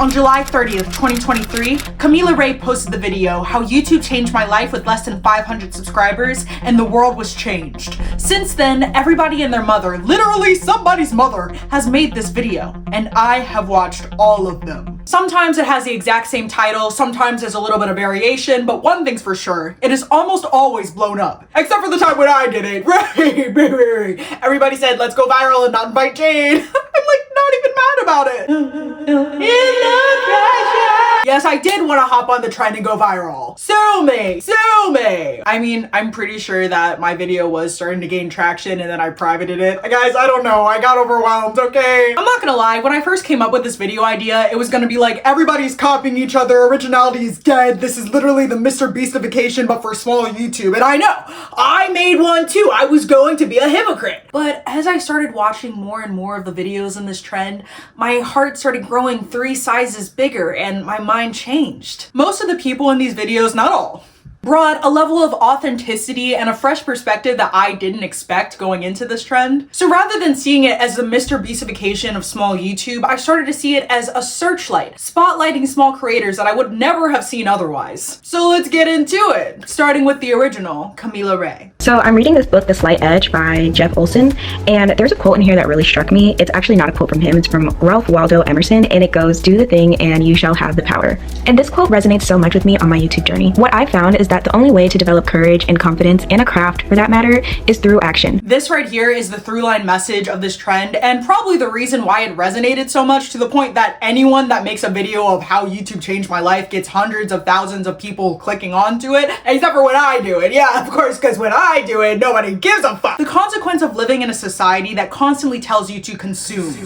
On July 30th, 2023, Kamillah Rae posted the video, How YouTube Changed My Life with Less Than 500 Subscribers and the World Was Changed. Since then, everybody and their mother, literally somebody's mother, has made this video, and I have watched all of them. Sometimes it has the exact same title, sometimes there's a little bit of variation, but one thing's for sure, it is almost always blown up. Except for the time when I did it, right? Everybody said, let's go viral and not invite Jade. I'm like, not even mad about it. Yes, I did want to hop on the trend and go viral. Sue me. I mean, I'm pretty sure that my video was starting to gain traction and then I privated it. Guys, I don't know. I got overwhelmed, okay? I'm not gonna lie. When I first came up with this video idea, it was gonna be like, everybody's copying each other. Originality is dead. This is literally the Mr. Beastification, but for small YouTube. And I know, I made one too. I was going to be a hypocrite. But as I started watching more and more of the videos in this trend, my heart started growing 3 sizes bigger and my mind changed. Most of the people in these videos, not all, brought a level of authenticity and a fresh perspective that I didn't expect going into this trend. So rather than seeing it as the Mr. Beastification of small YouTube, I started to see it as a searchlight, spotlighting small creators that I would never have seen otherwise. So let's get into it, starting with the original, Kamillah Rae. So I'm reading this book, The Slight Edge by Jeff Olson, and there's a quote in here that really struck me. It's actually not a quote from him, it's from Ralph Waldo Emerson, and it goes, "Do the thing and you shall have the power." And this quote resonates so much with me on my YouTube journey. What I found is that the only way to develop courage and confidence in a craft, for that matter, is through action. This right here is the through line message of this trend, and probably the reason why it resonated so much, to the point that anyone that makes a video of how YouTube changed my life gets hundreds of thousands of people clicking onto it, except for when I do it. Yeah, of course, because when I do it, nobody gives a fuck. The consequence of living in a society that constantly tells you to consume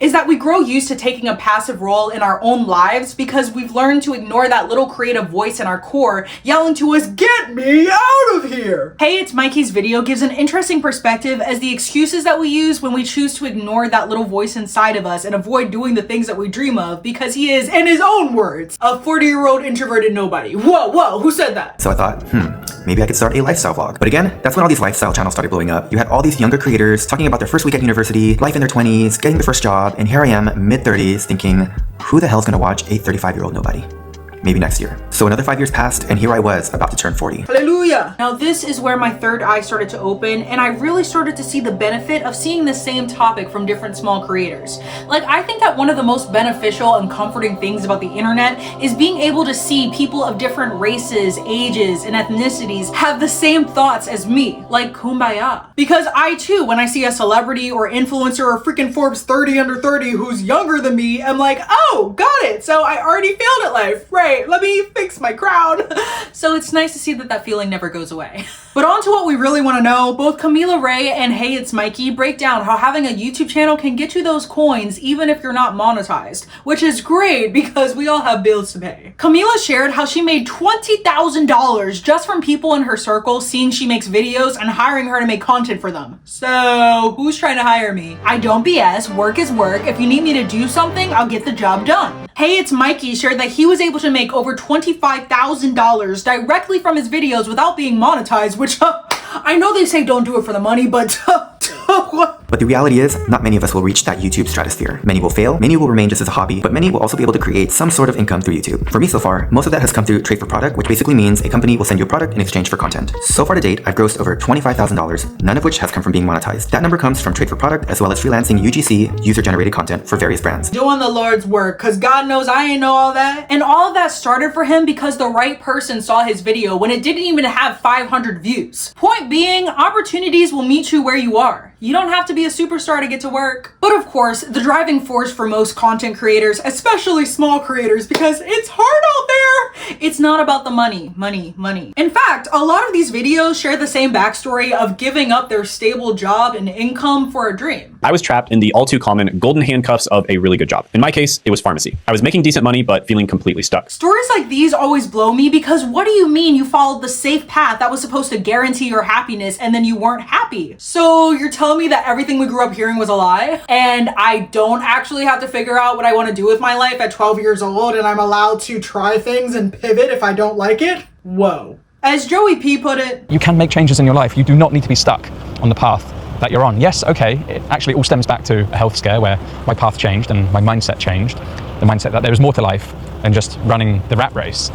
is that we grow used to taking a passive role in our own lives because we've learned to ignore that little creative voice in our core yelling to us, "Get me out of here!" Hey, It's Mikee's video gives an interesting perspective as the excuses that we use when we choose to ignore that little voice inside of us and avoid doing the things that we dream of, because he is, in his own words, a 40-year-old introverted nobody. Whoa, who said that? So I thought, maybe I could start a lifestyle vlog. But again, that's when all these lifestyle channels started blowing up. You had all these younger creators talking about their first week at university, life in their 20s, getting their first job, and here I am, mid-30s, thinking, who the hell's gonna watch a 35-year-old nobody? Maybe next year. So another 5 years passed, and here I was, about to turn 40. Hallelujah! Now this is where my third eye started to open, and I really started to see the benefit of seeing the same topic from different small creators. Like, I think that one of the most beneficial and comforting things about the internet is being able to see people of different races, ages, and ethnicities have the same thoughts as me, like kumbaya. Because I too, when I see a celebrity or influencer or freaking Forbes 30 under 30 who's younger than me, I'm like, oh, got it! So I already failed at life, right? Let me fix my crown. So it's nice to see that that feeling never goes away. But on to what we really want to know. Both Kamillah Rae and Hey It's Mikee break down how having a YouTube channel can get you those coins even if you're not monetized, which is great because we all have bills to pay. Kamillah shared how she made $20,000 just from people in her circle seeing she makes videos and hiring her to make content for them. So who's trying to hire me? I don't BS, work is work. If you need me to do something, I'll get the job done. Hey It's Mikee shared that he was able to make over $25,000 directly from his videos without being monetized, which I know they say don't do it for the money, but But the reality is, not many of us will reach that YouTube stratosphere. Many will fail, many will remain just as a hobby, but many will also be able to create some sort of income through YouTube. For me so far, most of that has come through trade for product, which basically means a company will send you a product in exchange for content. So far to date, I've grossed over $25,000, none of which has come from being monetized. That number comes from trade for product as well as freelancing UGC, user-generated content, for various brands. Doing the Lord's work, cause God knows I ain't know all that. And all of that started for him because the right person saw his video when it didn't even have 500 views. Point being, opportunities will meet you where you are. You don't have to be a superstar to get to work. But of course, the driving force for most content creators, especially small creators, because it's hard out there, it's not about the money. In fact, a lot of these videos share the same backstory of giving up their stable job and income for a dream. I was trapped in the all too common golden handcuffs of a really good job. In my case, it was pharmacy. I was making decent money, but feeling completely stuck. Stories like these always blow me because what do you mean you followed the safe path that was supposed to guarantee your happiness and then you weren't happy? So you're telling me that everything we grew up hearing was a lie and I don't actually have to figure out what I want to do with my life at 12 years old and I'm allowed to try things and pivot if I don't like it? Whoa. As Joey P put it, you can make changes in your life. You do not need to be stuck on the path that you're on. Yes, okay, it actually all stems back to a health scare where my path changed and my mindset changed. The mindset that there is more to life than just running the rat race.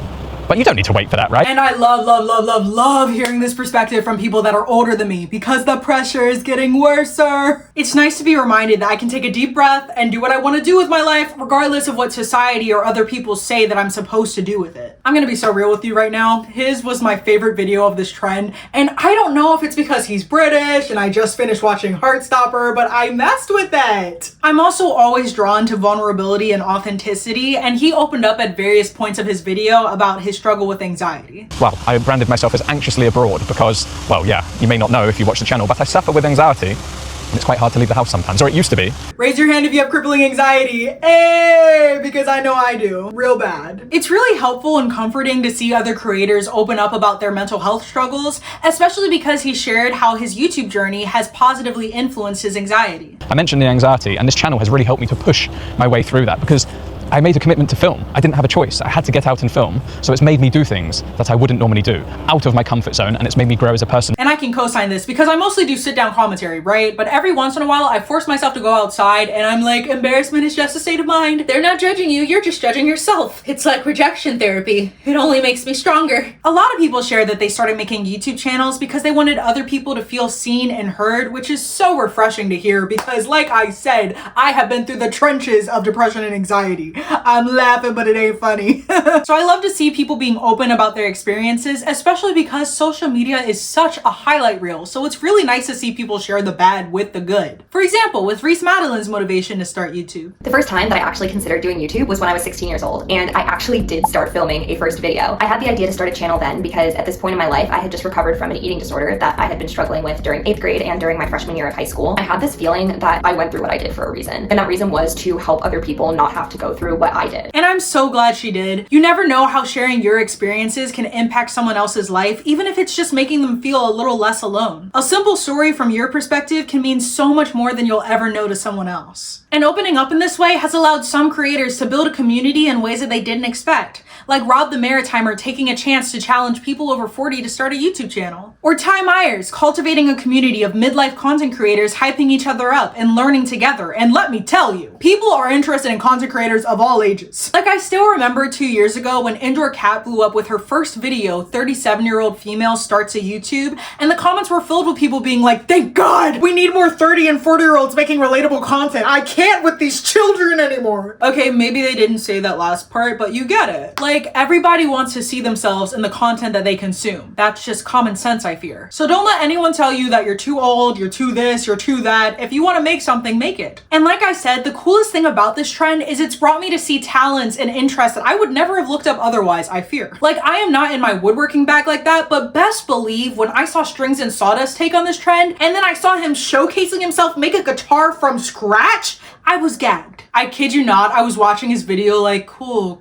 But you don't need to wait for that, right? And I love hearing this perspective from people that are older than me because the pressure is getting worser. It's nice to be reminded that I can take a deep breath and do what I want to do with my life, regardless of what society or other people say that I'm supposed to do with it. I'm gonna be so real with you right now. His was my favorite video of this trend, and I don't know if it's because he's British and I just finished watching Heartstopper, but I messed with it. I'm also always drawn to vulnerability and authenticity, and he opened up at various points of his video about his struggle with anxiety. Well, I branded myself as anxiously abroad because, well, yeah, you may not know if you watch the channel, but I suffer with anxiety, and it's quite hard to leave the house sometimes, or it used to be. Raise your hand if you have crippling anxiety. Hey, because I know I do. Real bad. It's really helpful and comforting to see other creators open up about their mental health struggles, especially because he shared how his YouTube journey has positively influenced his anxiety. I mentioned the anxiety, and this channel has really helped me to push my way through that because I made a commitment to film. I didn't have a choice. I had to get out and film. So it's made me do things that I wouldn't normally do, out of my comfort zone, and it's made me grow as a person. And I can co-sign this because I mostly do sit-down commentary, right? But every once in a while, I force myself to go outside and I'm like, embarrassment is just a state of mind. They're not judging you, you're just judging yourself. It's like rejection therapy. It only makes me stronger. A lot of people share that they started making YouTube channels because they wanted other people to feel seen and heard, which is so refreshing to hear because, like I said, I have been through the trenches of depression and anxiety. I'm laughing, but it ain't funny. So I love to see people being open about their experiences, especially because social media is such a highlight reel. So it's really nice to see people share the bad with the good. For example, with Reese Madeleine's motivation to start YouTube. The first time that I actually considered doing YouTube was when I was 16 years old, and I actually did start filming a first video. I had the idea to start a channel then because at this point in my life, I had just recovered from an eating disorder that I had been struggling with during 8th grade and during my freshman year of high school. I had this feeling that I went through what I did for a reason, and that reason was to help other people not have to go through what I did. And I'm so glad she did. You never know how sharing your experiences can impact someone else's life, even if it's just making them feel a little less alone. A simple story from your perspective can mean so much more than you'll ever know to someone else. And opening up in this way has allowed some creators to build a community in ways that they didn't expect, like Rob the Maritimer taking a chance to challenge people over 40 to start a YouTube channel. Or Ty Myers cultivating a community of midlife content creators hyping each other up and learning together. And let me tell you, people are interested in content creators of all ages. Like, I still remember 2 years ago when Indoor Cat blew up with her first video, 37-year-old female starts a YouTube, and the comments were filled with people being like, thank God, we need more 30 and 40-year-olds making relatable content. I can't with these children anymore. Okay, maybe they didn't say that last part, but you get it. Like, everybody wants to see themselves in the content that they consume. That's just common sense, I fear. So don't let anyone tell you that you're too old, you're too this, you're too that. If you want to make something, make it. And like I said, the coolest thing about this trend is it's brought me to see talents and interests that I would never have looked up otherwise, I fear. Like, I am not in my woodworking bag like that, but best believe when I saw Strings and Sawdust take on this trend, and then I saw him showcasing himself make a guitar from scratch, I was gagged. I kid you not, I was watching his video like, cool.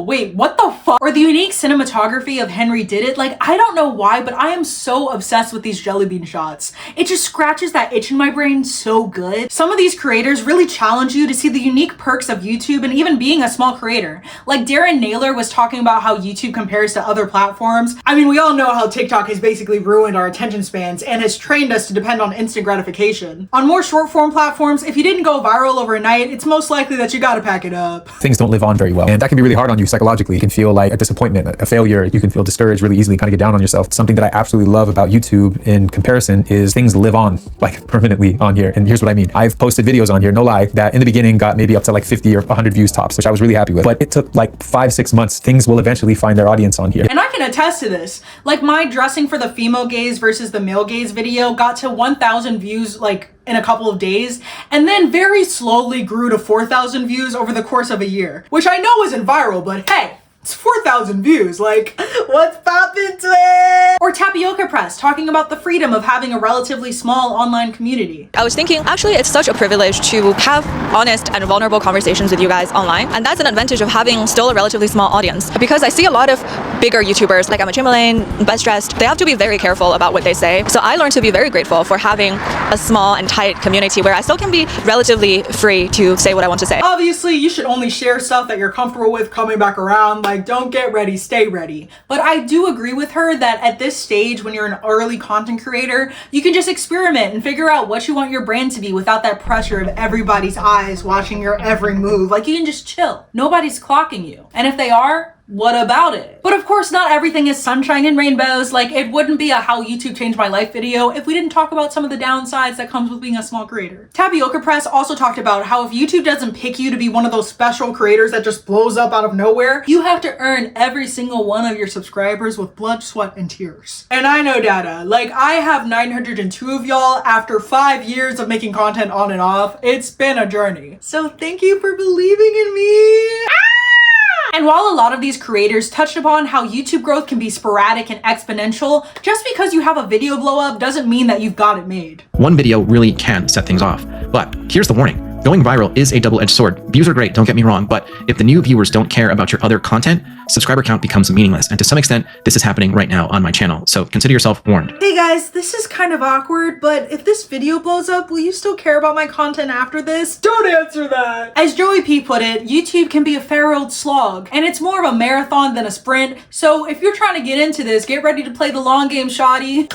Wait, what the fuck? Or the unique cinematography of Henrydidit, like, I don't know why, but I am so obsessed with these jelly bean shots. It just scratches that itch in my brain so good. Some of these creators really challenge you to see the unique perks of YouTube and even being a small creator. Like Darren Noyler was talking about how YouTube compares to other platforms. I mean, we all know how TikTok has basically ruined our attention spans and has trained us to depend on instant gratification. On more short form platforms, if you didn't go viral overnight, it's most likely that you gotta pack it up. Things don't live on very well, and that can be really hard on you psychologically. You can feel like a disappointment, a failure. You can feel discouraged really easily, kind of get down on yourself. Something that I absolutely love about YouTube in comparison is things live on, like permanently on here. And here's what I mean. I've posted videos on here, no lie, that in the beginning got maybe up to like 50 or 100 views tops, which I was really happy with. But it took like 5-6 months. Things will eventually find their audience on here. And I can attest to this. Like, my dressing for the female gaze versus the male gaze video got to 1,000 views like in a couple of days, and then very slowly grew to 4,000 views over the course of a year, which I know isn't viral, but hey, it's 4,000 views, like, what's poppin' to it? Or Tapiocapress, talking about the freedom of having a relatively small online community. I was thinking, actually, it's such a privilege to have honest and vulnerable conversations with you guys online, and that's an advantage of having still a relatively small audience. Because I see a lot of bigger YouTubers, like Marita Madeleine, Best Dressed, they have to be very careful about what they say. So I learned to be very grateful for having a small and tight community where I still can be relatively free to say what I want to say. Obviously, you should only share stuff that you're comfortable with coming back around. like, don't get ready, stay ready. But I do agree with her that at this stage, when you're an early content creator, you can just experiment and figure out what you want your brand to be without that pressure of everybody's eyes watching your every move. Like, you can just chill. Nobody's clocking you. And if they are, what about it? But of course, not everything is sunshine and rainbows. Like, it wouldn't be a how YouTube changed my life video if we didn't talk about some of the downsides that comes with being a small creator. Tapiocapress also talked about how if YouTube doesn't pick you to be one of those special creators that just blows up out of nowhere, you have to earn every single one of your subscribers with blood, sweat, and tears. And I know data. Like, I have 902 of y'all after 5 years of making content on and off. It's been a journey. So thank you for believing in me. And while a lot of these creators touched upon how YouTube growth can be sporadic and exponential, just because you have a video blow up doesn't mean that you've got it made. One video really can set things off. But here's the warning. Going viral is a double-edged sword. Views are great, don't get me wrong, but if the new viewers don't care about your other content, subscriber count becomes meaningless. And to some extent, this is happening right now on my channel. So consider yourself warned. Hey guys, this is kind of awkward, but if this video blows up, will you still care about my content after this? Don't answer that! As Joey P put it, YouTube can be a fair old slog, and it's more of a marathon than a sprint, so if you're trying to get into this, get ready to play the long game, shawty.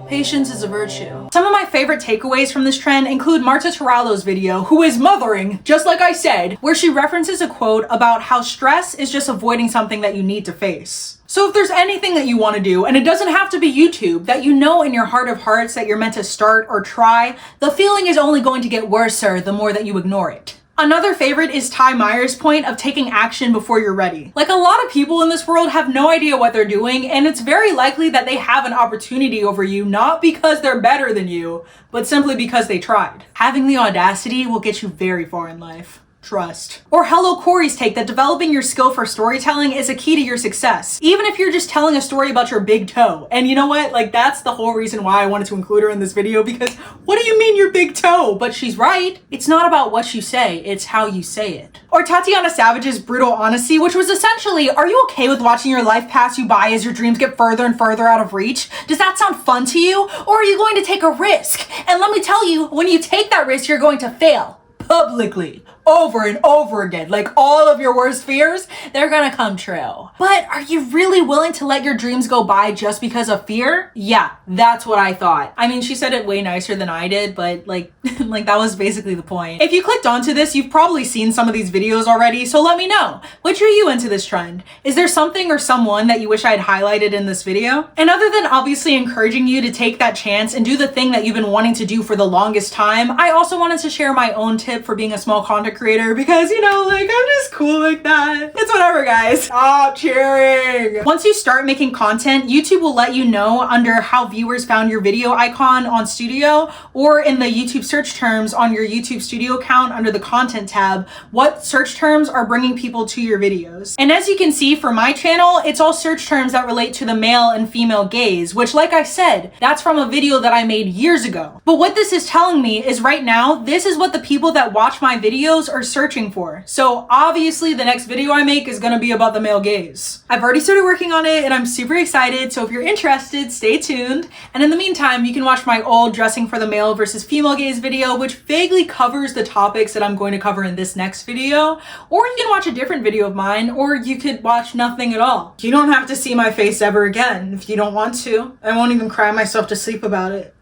Patience is a virtue. Some of my favorite takeaways from this trend include Marta Tarallo's video, who is mothering, just like I said, where she references a quote about how stress is just avoiding something that you need to face. So if there's anything that you want to do, and it doesn't have to be YouTube, that you know in your heart of hearts that you're meant to start or try, the feeling is only going to get worser the more that you ignore it. Another favorite is Ty Meyer's point of taking action before you're ready. Like, a lot of people in this world have no idea what they're doing, and it's very likely that they have an opportunity over you, not because they're better than you, but simply because they tried. Having the audacity will get you very far in life. Trust. Or HelloQori's take that developing your skill for storytelling is a key to your success, even if you're just telling a story about your big toe. And you know what? Like, that's the whole reason why I wanted to include her in this video, because what do you mean your big toe? But she's right. It's not about what you say, it's how you say it. Or Tatyana Savage's brutal honesty, which was essentially, are you okay with watching your life pass you by as your dreams get further and further out of reach? Does that sound fun to you? Or are you going to take a risk? And let me tell you, when you take that risk, you're going to fail. Publicly, over and over again. Like, all of your worst fears, they're gonna come true. But are you really willing to let your dreams go by just because of fear? Yeah, that's what I thought. I mean, she said it way nicer than I did, but like, that was basically the point. If you clicked onto this, you've probably seen some of these videos already, so let me know. What drew you into this trend? Is there something or someone that you wish I had highlighted in this video? And other than obviously encouraging you to take that chance and do the thing that you've been wanting to do for the longest time, I also wanted to share my own tip for being a small content creator, because, you know, like, I'm just cool like that. It's whatever, guys. Stop cheering. Once you start making content, YouTube will let you know under how viewers found your video icon on Studio, or in the YouTube search terms on your YouTube Studio account under the content tab, what search terms are bringing people to your videos. And as you can see for my channel, it's all search terms that relate to the male and female gaze, which, like I said, that's from a video that I made years ago. But what this is telling me is right now, this is what the people that watch my videos are searching for. So obviously the next video I make is gonna be about the male gaze. I've already started working on it and I'm super excited, so if you're interested, stay tuned. And in the meantime, you can watch my old dressing for the male versus female gaze video, which vaguely covers the topics that I'm going to cover in this next video. Or you can watch a different video of mine, or you could watch nothing at all. You don't have to see my face ever again if you don't want to. I won't even cry myself to sleep about it.